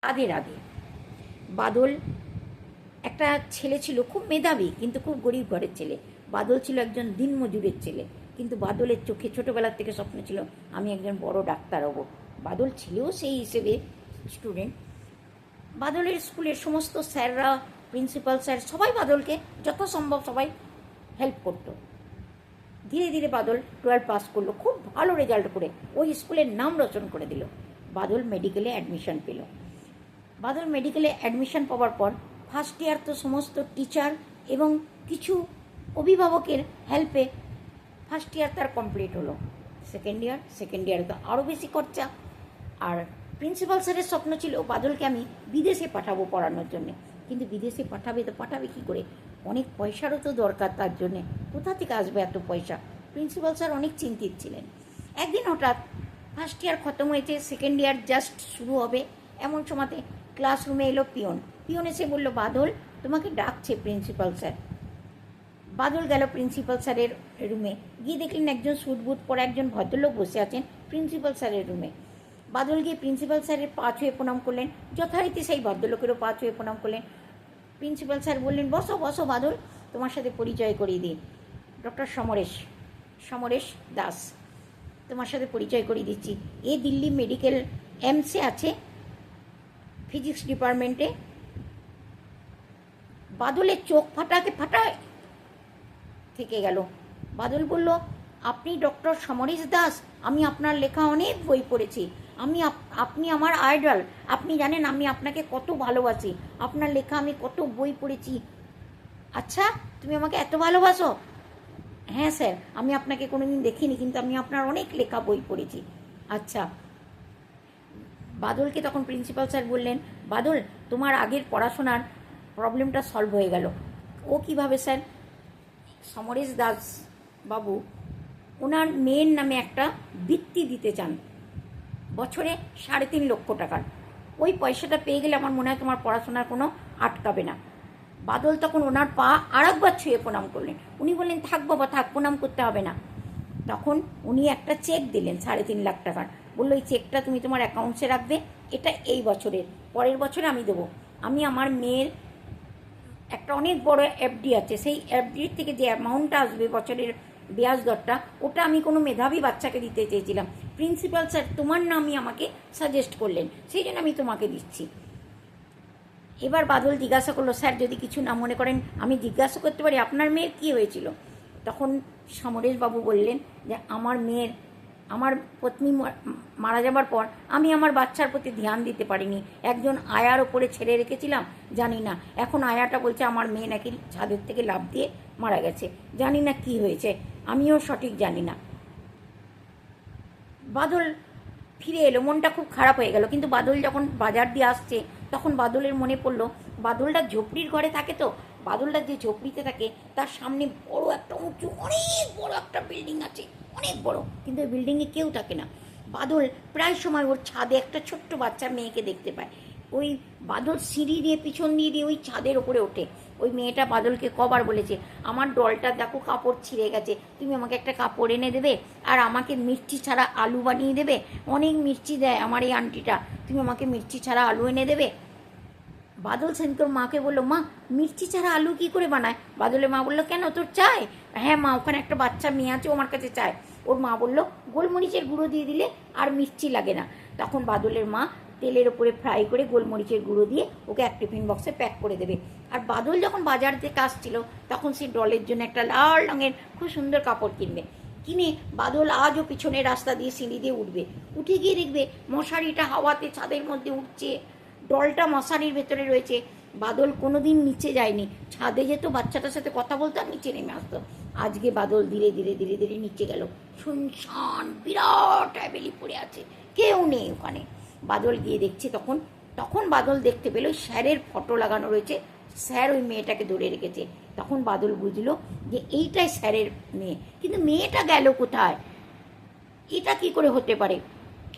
রাধে রাধে। বাদল একটা ছেলে ছিল, খুব মেধাবী কিন্তু খুব গরিব ঘরের ছেলে। বাদল ছিল একজন দিনমজুরের ছেলে, কিন্তু বাদলের চোখে ছোটোবেলার থেকে স্বপ্ন ছিল আমি একজন বড় ডাক্তার হব। বাদল ছিলও সেই হিসেবে স্টুডেন্ট। বাদলের স্কুলের সমস্ত স্যাররা, প্রিন্সিপাল স্যার সবাই বাদলকে যথাসম্ভব সবাই হেল্প করতো। ধীরে ধীরে বাদল 12 পাস করলো, খুব ভালো রেজাল্ট করে ওই স্কুলের নাম রচন করে দিল। বাদল মেডিকেলে অ্যাডমিশন পেল। বাদল মেডিকেলে অ্যাডমিশন পাওয়ার পর ফার্স্ট ইয়ার তো সমস্ত টিচার এবং কিছু অভিভাবকের হেল্পে ফার্স্ট ইয়ার তার কমপ্লিট হলো। সেকেন্ড ইয়ারে তো আরও বেশি খরচা। আর প্রিন্সিপাল স্যারের স্বপ্ন ছিল বাদলকে আমি বিদেশে পাঠাবো পড়ানোর জন্যে, কিন্তু বিদেশে পাঠাবে কী করে? অনেক পয়সারও তো দরকার তার জন্যে। কোথা থেকে আসবে এত পয়সা? প্রিন্সিপাল স্যার অনেক চিন্তিত ছিলেন। একদিন হঠাৎ ফার্স্ট ইয়ার খতম হয়েছে, সেকেন্ড ইয়ার জাস্ট শুরু হবে, এমন সময়তে ক্লাসরুমে এলো পিয়ন এসে বলল, বাদল তোমাকে ডাকছে প্রিন্সিপাল স্যার। বাদল গেল প্রিন্সিপাল স্যারের রুমে, গিয়ে দেখলেন একজন স্যুট বুট পরা একজন ভদ্রলোক বসে আছেন প্রিন্সিপাল স্যারের রুমে। বাদল গিয়ে প্রিন্সিপাল স্যারের পা ছুঁয়ে প্রণাম করলেন, যথারীতি সেই ভদ্রলোকেরও পা ছুঁয়ে প্রণাম করলেন। প্রিন্সিপাল স্যার বললেন, বসো বসো বাদল, তোমার সাথে পরিচয় করিয়ে দিই, ডক্টর সমরেশ দাস, তোমার সাথে পরিচয় করিয়ে দিচ্ছি। এ দিল্লি মেডিকেল এমসে আছে, ফিজিক্স ডিপার্টমেন্টে। বাদলের চোখ ফাটায় থেকে গেল। বাদল বলল, আপনি ডক্টর সমরেশ দাস? আমি আপনার লেখা অনেক বই পড়েছি, আপনি আমার আইডল। আপনি জানেন আমি আপনাকে কত ভালোবাসি, আপনার লেখা আমি কত বই পড়েছি। আচ্ছা, তুমি আমাকে এত ভালোবাসো? হ্যাঁ স্যার, আমি আপনাকে কোনোদিন দেখিনি, কিন্তু আমি আপনার অনেক লেখা বই পড়েছি। আচ্ছা। বাদলকে তখন প্রিন্সিপাল স্যার বললেন, বাদল তোমার আগের পড়াশোনার প্রবলেমটা সলভ হয়ে গেল। ও কিভাবে স্যার? সমরেশ দাস বাবু ওনার মেয়ের নামে একটা বৃত্তি দিতে চান, বছরে 3.5 লক্ষ টাকার। ওই পয়সাটা পেয়ে গেলে আমার মনে হয় তোমার পড়াশোনার কোনো আটকাবে না। বাদল তখন ওনার পা আরেকবার ছুঁয়ে প্রণাম করলেন। উনি বললেন, থাক বাবা থাক, প্রণাম করতে হবে না। তখন উনি একটা চেক দিলেন 3.5 লাখ টাকার, বললো এই চেকটা তুমি তোমার অ্যাকাউন্টসে রাখবে, এটা এই বছরের, পরের বছরে আমি দেবো। আমি আমার মেয়ের একটা অনেক বড় এফডি আছে, সেই এফডির থেকে যে অ্যামাউন্টটা আসবে বছরের ব্যাজ দরটা, ওটা আমি কোনো মেধাবী বাচ্চাকে দিতে চেয়েছিলাম। প্রিন্সিপাল স্যার তোমার নামই আমাকে সাজেস্ট করলেন, সেই জন্য আমি তোমাকে দিচ্ছি। এবার বাদল জিজ্ঞাসা করলো, স্যার যদি কিছু না মনে করেন আমি জিজ্ঞাসা করতে পারি আপনার মেয়ের কী হয়েছিল? তখন সমরেশবাবু বললেন যে আমার পত্নী মারা যাবার পর আমি আমার বাচ্চার প্রতি ধ্যান দিতে পারিনি, একজন আয়ার ওপরে ছেড়ে রেখেছিলাম, জানি না এখন আয়াটা বলছে আমার মেয়ে নাকি ছাদের থেকে লাফ দিয়ে মারা গেছে, জানি না কি হয়েছে, আমিও সঠিক জানি না। বাদল ফিরে এলো, মনটা খুব খারাপ হয়ে গেল। কিন্তু বাদল যখন বাজার দিয়ে আসছে তখন বাদলের মনে পড়লো বাদলটা ঝোপড়ির ঘরে থাকে, তো বাদলটা যে ঝোপড়িতে থাকে তার সামনে বড় একটা উঁচু অনেক বড় একটা বিল্ডিং আছে, অনেক বড়, কিন্তু ওই বিল্ডিংয়ে কেউ থাকে না। বাদল প্রায় সময় ওর ছাদে একটা ছোট্ট বাচ্চা মেয়েকে দেখতে পায়। ওই বাদল সিঁড়ি দিয়ে পিছন দিয়ে ওই ছাদের ওপরে ওঠে। ওই মেয়েটা বাদলকে কবার বলেছে, আমার ডলটা দেখো কাপড় ছিঁড়ে গেছে, তুমি আমাকে একটা কাপড় এনে দেবে, আর আমাকে মিষ্টি ছাড়া আলু বানিয়ে দেবে, অনেক মিষ্টি দেয় আমার এই আন্টিটা, তুমি আমাকে মিষ্টি ছাড়া আলু এনে দেবে। বাদল সেদিনকে মাকে বললো, মা মিষ্টি ছাড়া আলু কী করে বানায়? বাদলের মা বললো, কেন তোর চায়? হ্যাঁ মা, ওখানে একটা বাচ্চা মেয়ে আছে, ও আমার কাছে চায়। ওর মা বললো, গোলমরিচের গুঁড়ো দিয়ে দিলে আর মিষ্টি লাগে না। তখন বাদলের মা তেলের ওপরে ফ্রাই করে গোলমরিচের গুঁড়ো দিয়ে ওকে এক টিফিন বক্সে প্যাক করে দেবে। আর বাদল যখন বাজার থেকে আসছিল তখন সে ডলের জন্য একটা লাল রঙের খুব সুন্দর কাপড় কিনে বাদল আজও পিছনের রাস্তা দিয়ে সিঁড়ি দিয়ে উঠে গিয়ে দেখবে মশারিটা হাওয়াতে ছাদের মধ্যে উঠছে, ডলটা মশারির ভেতরে রয়েছে। বাদল কোনোদিন নিচে যায়নি, ছাদে যেত, বাচ্চাটার সাথে কথা বলতো আর নিচে নেমে আসতো। আজকে বাদল ধীরে ধীরে নিচে গেল, শুনশান বিরাট হ্যাভেলি পড়ে আছে, কেউ নেই ওখানে। বাদল গিয়ে দেখছে, তখন বাদল দেখতে পেল স্যারের ফটো লাগানো রয়েছে, স্যার ওই মেয়েটাকে ধরে রেখেছে। তখন বাদল বুঝলো যে এইটাই স্যারের মেয়ে, কিন্তু মেয়েটা গেল কোথায়? এটা কি করে হতে পারে?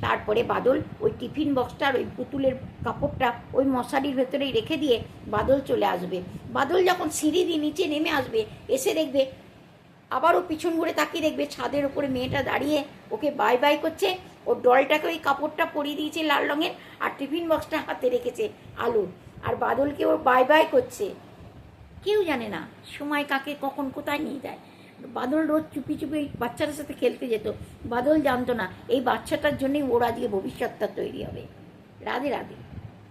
তারপরে বাদল ওই টিফিন বক্সটার ওই পুতুলের কাপড়টা ওই মশারির ভেতরেই রেখে দিয়ে বাদল চলে আসবে। বাদল যখন সিঁড়ি দিয়ে নিচে নেমে আসবে, এসে দেখবে আবারও পিছন ঘুরে তাকিয়ে দেখবে ছাদের ওপরে মেয়েটা দাঁড়িয়ে ওকে বাই বাই করছে, ও ওর ডলটাকে ওই কাপড়টা পরিয়ে দিয়েছে লাল রঙের, আর টিফিন বক্সটা হাতে রেখেছে আলুর, আর বাদলকে ওর বাই বাই করছে। কেউ জানে না সময় কাকে কখন কোথায় নিয়ে যায়। বাদল রোজ চুপি চুপি এই বাচ্চাটার সাথে খেলতে যেত, বাদল জানতো না এই বাচ্চাটার জন্যই ওর আজকে ভবিষ্যৎটা তৈরি হবে। রাধে রাধে।